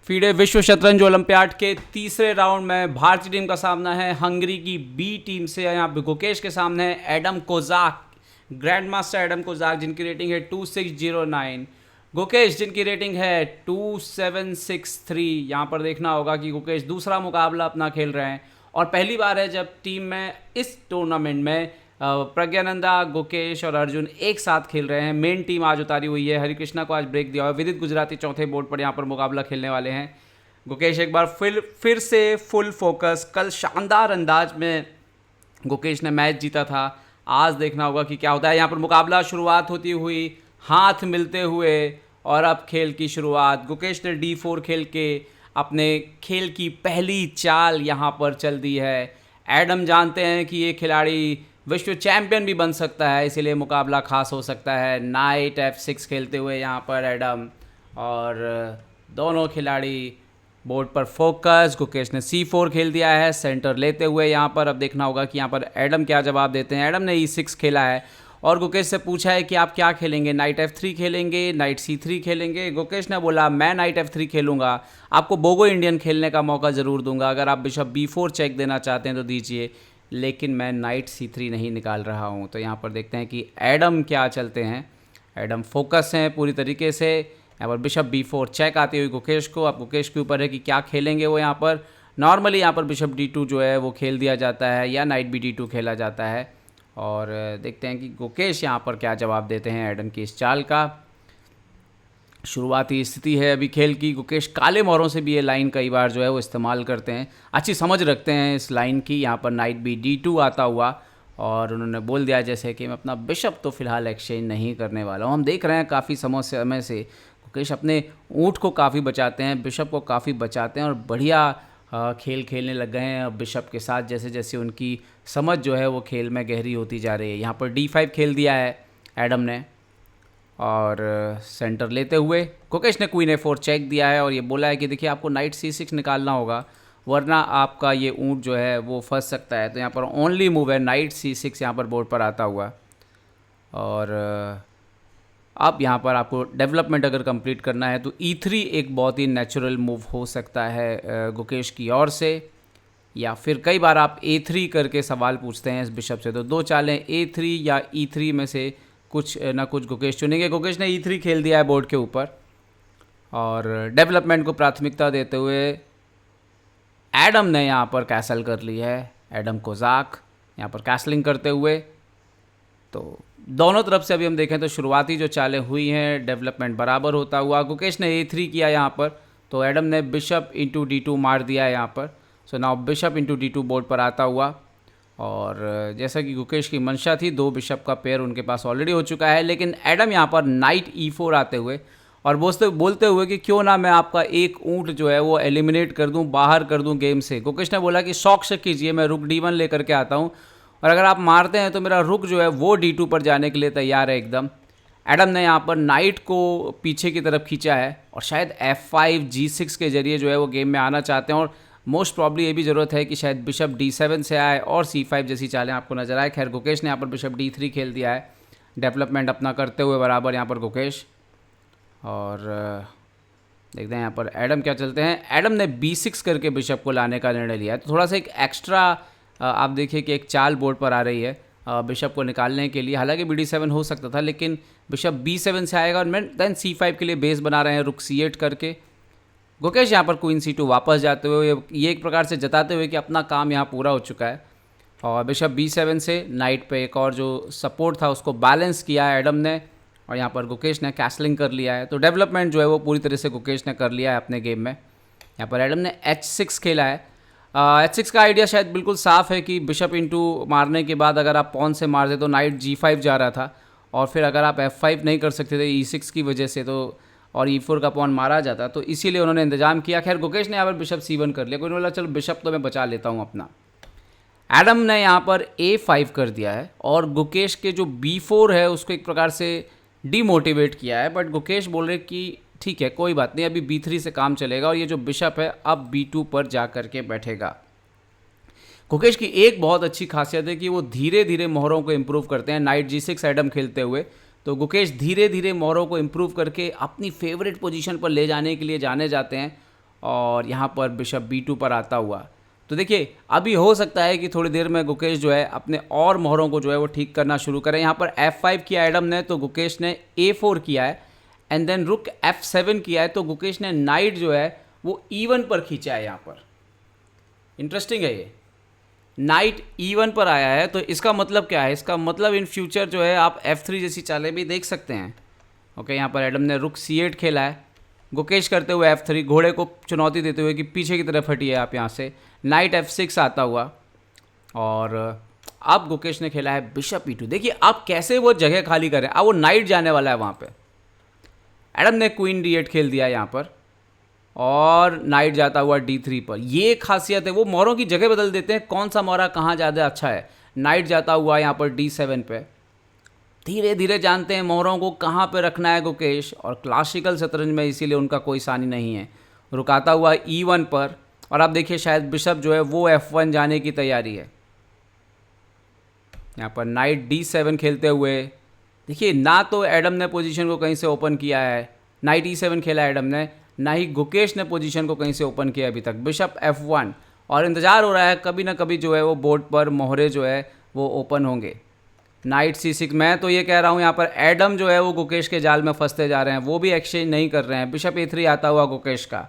FIDE विश्व शतरंज olympiad के तीसरे राउंड में भारतीय टीम का सामना है हंगरी की बी टीम से। यहाँ पे गुकेश के सामने है Adam Kojak, grand master Adam Kojak, जिनकी रेटिंग है 2609। गुकेश जिनकी रेटिंग है 2763। यहाँ पर देखना होगा कि गुकेश दूसरा मुकाबला अपना खेल रहे हैं और पहली बार है जब टीम में इस टूर्नामेंट में प्रज्ञानंदा, गुकेश और अर्जुन एक साथ खेल रहे हैं। मेन टीम आज उतारी हुई है, हरिकृष्णा को आज ब्रेक दिया हुआ है। विदित गुजराती चौथे बोर्ड पर यहाँ पर मुकाबला खेलने वाले हैं। गुकेश एक बार फिर से फुल फोकस। कल शानदार अंदाज में गुकेश ने मैच जीता था, आज देखना होगा कि क्या होता है। यहाँ पर मुकाबला शुरुआत होती हुई, हाथ मिलते हुए और अब खेल की शुरुआत। गुकेश ने D4 खेल के अपने खेल की पहली चाल यहाँ पर चल दी है। एडम जानते हैं कि ये खिलाड़ी विश्व चैंपियन भी बन सकता है, इसीलिए मुकाबला खास हो सकता है। नाइट F6 खेलते हुए यहाँ पर एडम, और दोनों खिलाड़ी बोर्ड पर फोकस। गुकेश ने C4 खेल दिया है सेंटर लेते हुए यहाँ पर। अब देखना होगा कि यहाँ पर एडम क्या जवाब देते हैं। एडम ने E6 खेला है और गुकेश से पूछा है कि आप क्या खेलेंगे, नाइट F3 खेलेंगे, नाइट C3 खेलेंगे। गुकेश ने बोला मैं नाइट F3 खेलूंगा, आपको बोगो इंडियन खेलने का मौका ज़रूर दूंगा, अगर आप बिशप B4 चेक देना चाहते हैं तो दीजिए, लेकिन मैं नाइट C3 नहीं निकाल रहा हूं। तो यहाँ पर देखते हैं कि एडम क्या चलते हैं। एडम फोकस हैं पूरी तरीके से। यहाँ पर बिशप B4 चेक आती हुई गुकेश को। अब गुकेश के ऊपर है कि क्या खेलेंगे वो। यहाँ पर नॉर्मली यहाँ पर बिशप D2 जो है वो खेल दिया जाता है या नाइट B D2 खेला जाता है। और देखते हैं कि गुकेश यहाँ पर क्या जवाब देते हैं एडम की इस चाल का। शुरुआती स्थिति है अभी खेल की। गुकेश काले मोहरों से भी ये लाइन कई बार जो है वो इस्तेमाल करते हैं, अच्छी समझ रखते हैं इस लाइन की। यहाँ पर नाइट D2 आता हुआ और उन्होंने बोल दिया जैसे कि मैं अपना बिशप तो फिलहाल एक्सचेंज नहीं करने वाला हूँ। हम देख रहे हैं काफ़ी समय से गुकेश अपने ऊँट को काफ़ी बचाते हैं, बिशप को काफ़ी बचाते हैं और बढ़िया खेल खेलने लग गए हैं बिशप के साथ, जैसे जैसे उनकी समझ जो है वो खेल में गहरी होती जा रही है। यहाँ पर D5 खेल दिया है एडम ने और सेंटर लेते हुए गुकेश ने क्वीन A4 चेक दिया है और ये बोला है कि देखिए आपको नाइट C6 निकालना होगा, वरना आपका ये ऊँट जो है वो फंस सकता है। तो यहाँ पर ओनली मूव है नाइट C6 यहाँ पर बोर्ड पर आता हुआ। और अब यहाँ पर आपको डेवलपमेंट अगर कंप्लीट करना है तो E3 एक बहुत ही नेचुरल मूव हो सकता है गुकेश की ओर से, या फिर कई बार आप A3 करके सवाल पूछते हैं इस बिशप से। तो दो चालें A3 या E3 में से कुछ ना कुछ गुकेश चुनेंगे। गुकेश ने E3 खेल दिया है बोर्ड के ऊपर और डेवलपमेंट को प्राथमिकता देते हुए एडम ने यहाँ पर कैसल कर ली है। एडम कोजाक यहाँ पर कैसलिंग करते हुए। तो दोनों तरफ से अभी हम देखें तो शुरुआती जो चालें हुई हैं डेवलपमेंट बराबर होता हुआ। गुकेश ने A3 किया यहाँ पर, तो एडम ने बिशप इंटू D2 मार दिया है यहाँ पर। So now bishop into D2 board पर आता हुआ। और जैसा कि गुकेश की मंशा थी, दो बिशप का पेयर उनके पास ऑलरेडी हो चुका है, लेकिन एडम यहाँ पर नाइट E4 आते हुए और बोलते हुए कि क्यों ना मैं आपका एक ऊँट जो है वो एलिमिनेट कर दूं, बाहर कर दूं गेम से। गुकेश ने बोला कि शौक से कीजिए, मैं रुक D1 लेकर के आता हूं और अगर आप मारते हैं तो मेरा रुक जो है वो D2 पर जाने के लिए तैयार है एकदम। एडम ने यहाँ पर नाइट को पीछे की तरफ खींचा है और शायद F5 G6 के जरिए जो है वो गेम में आना चाहते हैं, और मोस्ट प्रॉब्ली ये भी ज़रूरत है कि शायद बिशप D7 से आए और C5 जैसी चालें आपको नजर आए। खैर गुकेश ने यहाँ पर बिशप D3 खेल दिया है, डेवलपमेंट अपना करते हुए बराबर यहाँ पर गुकेश। और देखते हैं यहाँ पर एडम क्या चलते हैं। एडम ने B6 करके बिशप को लाने का निर्णय लिया है। तो थोड़ा सा एक एक्स्ट्रा आप देखिए कि एक चाल बोर्ड पर आ रही है बिशप को निकालने के लिए। हालांकि BD7 हो सकता था, लेकिन बिशप B7 से आएगा और देन C5 के लिए बेस बना रहे हैं रुक C8 करके। गुकेश यहाँ पर क्वीन C2 वापस जाते हुए ये एक प्रकार से जताते हुए कि अपना काम यहाँ पूरा हो चुका है। और बिशप B7 से नाइट पे एक और जो सपोर्ट था उसको बैलेंस किया है एडम ने, और यहाँ पर गुकेश ने कैसलिंग कर लिया है। तो डेवलपमेंट जो है वो पूरी तरह से गुकेश ने कर लिया है अपने गेम में। यहाँ पर एडम ने H6 खेला है। H6 का आइडिया शायद बिल्कुल साफ है कि बिशप इंटू मारने के बाद अगर आप पॉन से मारते तो नाइट G5 जा रहा था, और फिर अगर आप F5 नहीं कर सकते थे E6 की वजह से तो और E4 का पॉन मारा जाता, तो इसीलिए उन्होंने इंतजाम किया। खैर गुकेश ने यहाँ पर बिशप C1 कर लिया, कोई बोला चलो बिशप तो मैं बचा लेता हूँ अपना। एडम ने यहाँ पर A5 कर दिया है और गुकेश के जो B4 है उसको एक प्रकार से डीमोटिवेट किया है, बट गुकेश बोल रहे कि ठीक है कोई बात नहीं, अभी B3 से काम चलेगा और ये जो बिशप है अब B2 पर जा कर के बैठेगा। गुकेश की एक बहुत अच्छी खासियत है कि वो धीरे धीरे मोहरों को इम्प्रूव करते हैं। नाइट G6 एडम खेलते हुए तो गुकेश धीरे धीरे मोहरों को इम्प्रूव करके अपनी फेवरेट पोजीशन पर ले जाने के लिए जाने जाते हैं और यहाँ पर बिशप B2 पर आता हुआ। तो देखिए अभी हो सकता है कि थोड़ी देर में गुकेश जो है अपने और मोहरों को जो है वो ठीक करना शुरू करें। यहाँ पर F5 किया एडम ने तो गुकेश ने A4 किया है, एंड देन रुक F7 किया है तो गुकेश ने नाइट जो है वो E1 पर खींचा है। यहाँ पर इंटरेस्टिंग है, ये नाइट E1 पर आया है। तो इसका मतलब क्या है? इसका मतलब इन फ्यूचर जो है आप F3 जैसी चालें भी देख सकते हैं। ओके, यहाँ पर एडम ने रुक C8 खेला है, गुकेश करते हुए F3, घोड़े को चुनौती देते हुए कि पीछे की तरफ हटिए आप यहाँ से। नाइट F6 आता हुआ, और अब गुकेश ने खेला है बिशप E2। देखिए आप कैसे वो जगह खाली करें, अब वो नाइट जाने वाला है वहाँ पे। एडम ने क्वीन D8 खेल दिया यहाँ पर, और नाइट जाता हुआ D3 पर। ये खासियत है, वो मोहरों की जगह बदल देते हैं, कौन सा मोहरा कहाँ ज़्यादा अच्छा है। नाइट जाता हुआ यहाँ पर D7 पे। धीरे धीरे जानते हैं मोहरों को कहाँ पे रखना है गुकेश, और क्लासिकल शतरंज में इसीलिए उनका कोई सानी नहीं है। रुकाता हुआ E1 पर, और आप देखिए शायद बिशप जो है वो F1 जाने की तैयारी है। यहाँ पर नाइट D7 खेलते हुए देखिए, ना तो एडम ने पोजीशन को कहीं से ओपन किया है, नाइट E7 खेला एडम ने, ना ही गुकेश ने पोजीशन को कहीं से ओपन किया अभी तक। बिशप F1, और इंतज़ार हो रहा है कभी ना कभी जो है वो बोर्ड पर मोहरे जो है वो ओपन होंगे। नाइट C6, मैं तो ये कह रहा हूँ यहाँ पर एडम जो है वो गुकेश के जाल में फंसते जा रहे हैं, वो भी एक्सचेंज नहीं कर रहे हैं। बिशप A3 आता हुआ गुकेश का,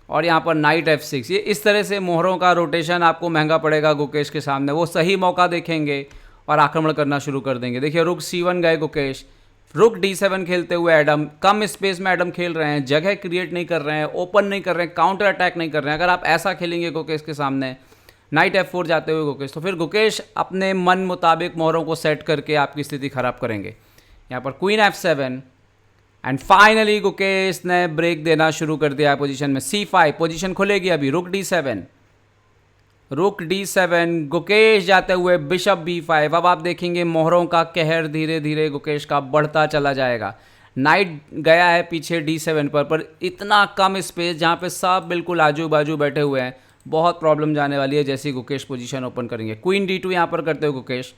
और यहाँ पर नाइट F6। ये इस तरह से मोहरों का रोटेशन आपको महंगा पड़ेगा गुकेश के सामने। वो सही मौका देखेंगे और आक्रमण करना शुरू कर देंगे। देखिए रुक C1 गए गुकेश, रुक D7 खेलते हुए एडम, कम स्पेस में एडम खेल रहे हैं, जगह क्रिएट नहीं कर रहे हैं, ओपन नहीं कर रहे हैं, काउंटर अटैक नहीं कर रहे हैं। अगर आप ऐसा खेलेंगे गुकेश के सामने, नाइट F4 जाते हुए गुकेश, तो फिर गुकेश अपने मन मुताबिक मोहरों को सेट करके आपकी स्थिति खराब करेंगे। यहाँ पर queen F7, and finally Gukesh ने ब्रेक देना शुरू कर दिया पोजीशन में। C5 पोजीशन खुलेगी अभी। रुक D7, रुक D7, गुकेश जाते हुए बिशप B5। अब आप देखेंगे मोहरों का कहर धीरे धीरे गुकेश का बढ़ता चला जाएगा। नाइट गया है पीछे D7 पर इतना कम स्पेस जहाँ पे सब बिल्कुल आजू बाजू बैठे हुए हैं, बहुत प्रॉब्लम जाने वाली है जैसे ही गुकेश पोजीशन ओपन करेंगे। क्वीन D2 यहाँ पर करते हुए गुकेश,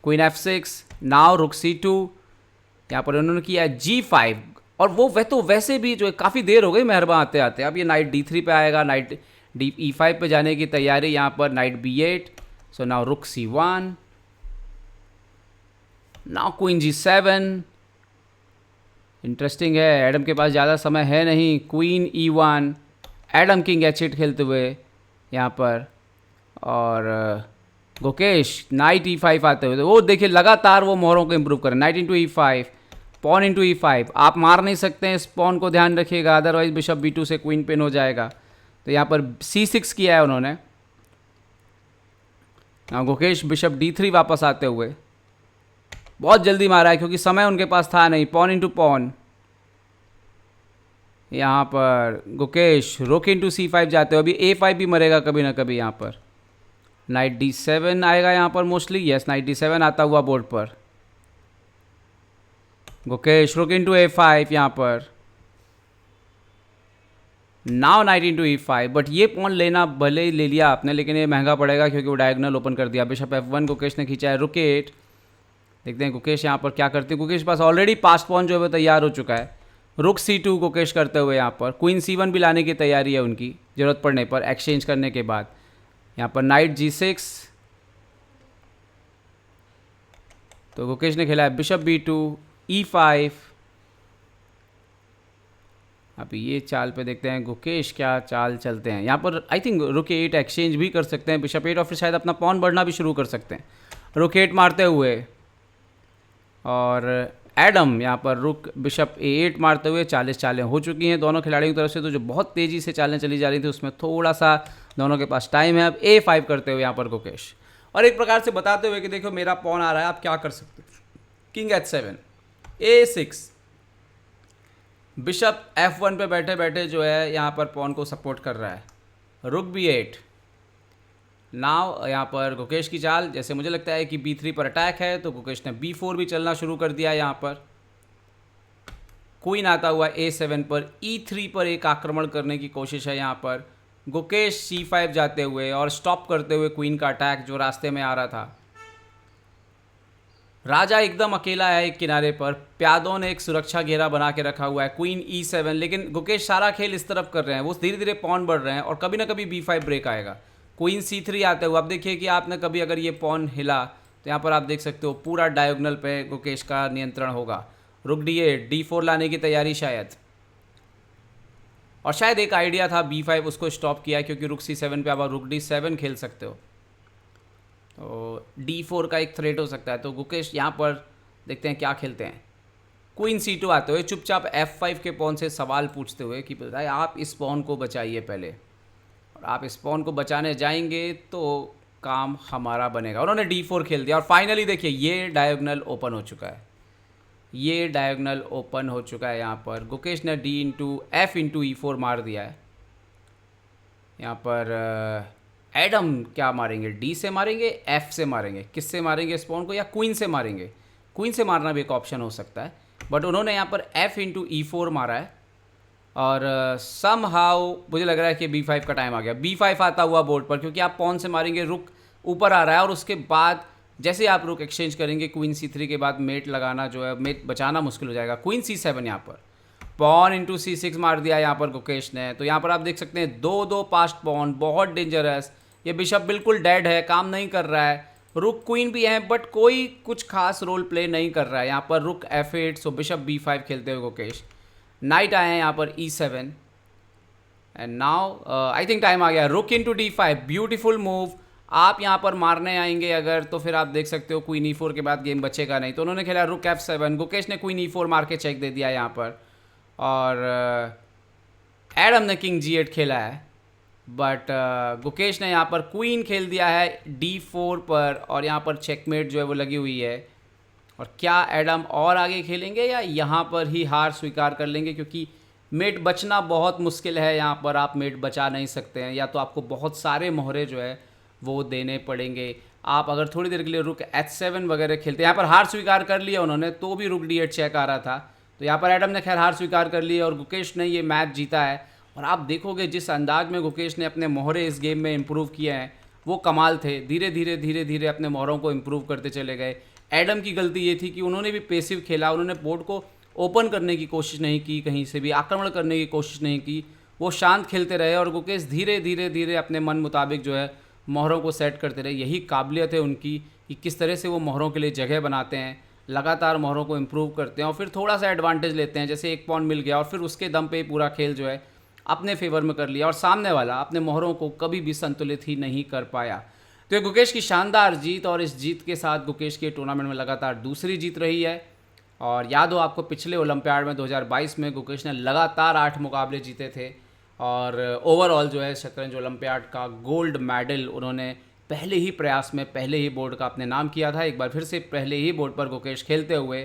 क्वीन F6, नाउ रुक C2, यहाँ पर उन्होंने किया G5, और वो तो वैसे भी जो है काफ़ी देर हो गई मेहरबान आते आते। अब ये नाइट D3 पे आएगा, नाइट E5 पे जाने की तैयारी। यहाँ पर नाइट B8, सो नाउ रुक C1, now queen G7। Interesting है, एडम के पास ज़्यादा समय है नहीं। Queen E1, Adam king H8 खेलते हुए यहाँ पर, और गुकेश नाइट E5 आते हुए। तो वो देखिए लगातार वो मोहरों को इम्प्रूव करें। Night into E5, pawn into E5, आप मार नहीं सकते हैं इस पॉन को, ध्यान रखिएगा, अदरवाइज बिशप B2 से क्वीन पिन हो जाएगा। तो यहाँ पर C6 किया है उन्होंने। गुकेश बिशप D3 वापस आते हुए बहुत जल्दी मारा है क्योंकि समय उनके पास था नहीं। पॉन इंटू पॉन, यहाँ पर गुकेश रुक इंटू C5 जाते हुए, अभी A5 भी मरेगा कभी ना कभी। यहाँ पर नाइट D7 आएगा यहाँ पर मोस्टली, यस नाइट D7 आता हुआ बोर्ड पर। गुकेश रुक इंटू A5 यहाँ पर, now night into E5। But ये पॉन लेना भले ही ले लिया आपने, लेकिन ये महंगा पड़ेगा क्योंकि वो डायगोनल ओपन कर दिया। बिशप F1 गुकेश ने खींचा है, रुक 8। देखते हैं गुकेश यहाँ पर क्या करते हैं। गुकेश के पास ऑलरेडी पास पॉन जो है वो तैयार हो चुका है। रुक C2 गुकेश करते हुए यहाँ पर क्वीन C1 भी लाने की तैयारी है उनकी, ज़रूरत पड़ने पर एक्सचेंज करने के बाद। यहाँ पर नाइट G6, तो गुकेश ने खेला है बिशप B2, E5। अभी ये चाल पे देखते हैं गुकेश क्या चाल चलते हैं। यहाँ पर आई थिंक रुक 8 एक्सचेंज भी कर सकते हैं, बिशप 8, और फिर शायद अपना पॉन बढ़ना भी शुरू कर सकते हैं रुक 8 मारते हुए। और एडम यहाँ पर रुक बिशप A8 मारते हुए 40 चालें हो चुकी हैं दोनों खिलाड़ियों की तरफ से। तो जो बहुत तेज़ी से चालें चली जा रही थी उसमें थोड़ा सा दोनों के पास टाइम है। अब A5 करते हुए यहाँ पर गुकेश, और एक प्रकार से बताते हुए कि देखो मेरा पॉन आ रहा है, आप क्या कर सकते हो। King H7, A6, bishop F1 पे बैठे बैठे जो है यहाँ पर पॉन को सपोर्ट कर रहा है। रुक B8, नाव यहाँ पर गुकेश की चाल, जैसे मुझे लगता है कि B3 पर अटैक है तो गुकेश ने B4 भी चलना शुरू कर दिया। यहाँ पर क्वीन आता हुआ A7 पर, E3 पर एक आक्रमण करने की कोशिश है। यहाँ पर गुकेश C5 जाते हुए और स्टॉप करते हुए क्वीन का अटैक जो रास्ते में आ रहा था। राजा एकदम अकेला है एक किनारे पर, प्यादों ने एक सुरक्षा घेरा बना के रखा हुआ है, क्वीन E7, लेकिन गुकेश सारा खेल इस तरफ कर रहे हैं, वो धीरे धीरे पॉन बढ़ रहे हैं और कभी ना कभी B5 ब्रेक आएगा। क्वीन C3 आते हुए अब देखिए कि आपने कभी अगर ये पॉन हिला तो यहाँ पर आप देख सकते हो पूरा डायगोनल पे गुकेश का नियंत्रण होगा। रुक D8, D4 लाने की तैयारी शायद, और शायद एक आइडिया था B5 उसको स्टॉप किया क्योंकि रुक C7 पे आप रुक D7 खेल सकते हो, तो D4 का एक थ्रेट हो सकता है। तो गुकेश यहाँ पर देखते हैं क्या खेलते हैं। क्वीन C2 आते हुए चुपचाप F5 के पॉन से सवाल पूछते हुए कि बताए आप इस पॉन को बचाइए पहले, और आप इस पॉन को बचाने जाएंगे तो काम हमारा बनेगा। उन्होंने D4 खेल दिया और फाइनली देखिए ये डायगोनल ओपन हो चुका है, ये डायगोनल ओपन हो चुका है। यहाँ पर गुकेश ने F इंटू E4 मार दिया है। यहाँ पर एडम क्या मारेंगे, D से मारेंगे, F से मारेंगे, किससे मारेंगे स्पॉन को, या क्वीन से मारेंगे। क्वीन से मारना भी एक ऑप्शन हो सकता है, बट उन्होंने यहाँ पर F इंटू E4 मारा है और सम हाउ मुझे लग रहा है कि B5 का टाइम आ गया। B5 आता हुआ बोर्ड पर, क्योंकि आप पॉन से मारेंगे, रुक ऊपर आ रहा है और उसके बाद जैसे आप रुक एक्सचेंज करेंगे क्वीन C3 के बाद मेट लगाना जो है, मेट बचाना मुश्किल हो जाएगा। क्वीन C7 यहाँ पर पॉन इंटू C6 मार दिया यहाँ पर गुकेश ने। तो यहाँ पर आप देख सकते हैं 2-2 पास्ट पॉन, बहुत डेंजरस। ये बिशप बिल्कुल डेड है, काम नहीं कर रहा है। रुक क्वीन भी है बट कोई कुछ खास रोल प्ले नहीं कर रहा है। यहाँ पर रुक F8, सो बिशप B5 खेलते हुए गुकेश। नाइट आए हैं यहाँ पर E7 and now I think time आ गया। रुक इंटू D5, ब्यूटीफुल मूव। आप यहाँ पर मारने आएंगे अगर तो फिर आप देख सकते हो क्वीन E4 के बाद गेम बचेगा नहीं, तो उन्होंने खेला रुक F7। गुकेश ने क्वीन E4 मार के चेक दे दिया यहाँ पर, और एडम ने किंग G8 खेला है, बट गुकेश ने यहाँ पर क्वीन खेल दिया है D4 पर, और यहाँ पर चेकमेट जो है वो लगी हुई है। और क्या एडम और आगे खेलेंगे या यहाँ पर ही हार स्वीकार कर लेंगे, क्योंकि मेट बचना बहुत मुश्किल है। यहाँ पर आप मेट बचा नहीं सकते हैं, या तो आपको बहुत सारे मोहरे जो है वो देने पड़ेंगे। आप अगर थोड़ी देर के लिए रुक H7 वगैरह खेलते हैं, यहाँ पर हार स्वीकार कर लिया उन्होंने, तो भी रुक D8 चेक आ रहा था, तो यहाँ पर एडम ने खैर हार स्वीकार कर ली और गुकेश ने ये मैच जीता है। और आप देखोगे जिस अंदाज में गुकेश ने अपने मोहरे इस गेम में इम्प्रूव किए हैं वो कमाल थे। धीरे धीरे अपने मोहरों को इम्प्रूव करते चले गए। एडम की गलती ये थी कि उन्होंने भी पेसिव खेला, उन्होंने बोर्ड को ओपन करने की कोशिश नहीं की, कहीं से भी आक्रमण करने की कोशिश नहीं की, वो शांत खेलते रहे। और गुकेश धीरे धीरे अपने मन मुताबिक जो है मोहरों को सेट करते रहे। यही काबिलियत है उनकी कि किस तरह से वो मोहरों के लिए जगह बनाते हैं, लगातार मोहरों को इम्प्रूव करते हैं और फिर थोड़ा सा एडवांटेज लेते हैं। जैसे एक पॉइंट मिल गया और फिर उसके दम पे पूरा खेल जो है अपने फेवर में कर लिया, और सामने वाला अपने मोहरों को कभी भी संतुलित ही नहीं कर पाया। तो ये गुकेश की शानदार जीत, और इस जीत के साथ गुकेश के टूर्नामेंट में लगातार दूसरी जीत रही है। और याद हो आपको पिछले ओलंपियाड में 2022 में गुकेश ने लगातार 8 मुकाबले जीते थे, और ओवरऑल जो है शतरंज ओलंपियाड का गोल्ड मेडल उन्होंने पहले ही प्रयास में, पहले ही बोर्ड का अपने नाम किया था। एक बार फिर से पहले ही बोर्ड पर गुकेश खेलते हुए,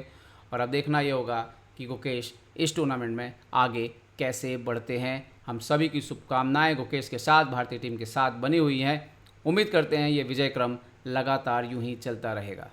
और अब देखना ये होगा कि गुकेश इस टूर्नामेंट में आगे कैसे बढ़ते हैं। हम सभी की शुभकामनाएं गुकेश के साथ, भारतीय टीम के साथ बनी हुई हैं। उम्मीद करते हैं ये विजय क्रम लगातार यूं ही चलता रहेगा।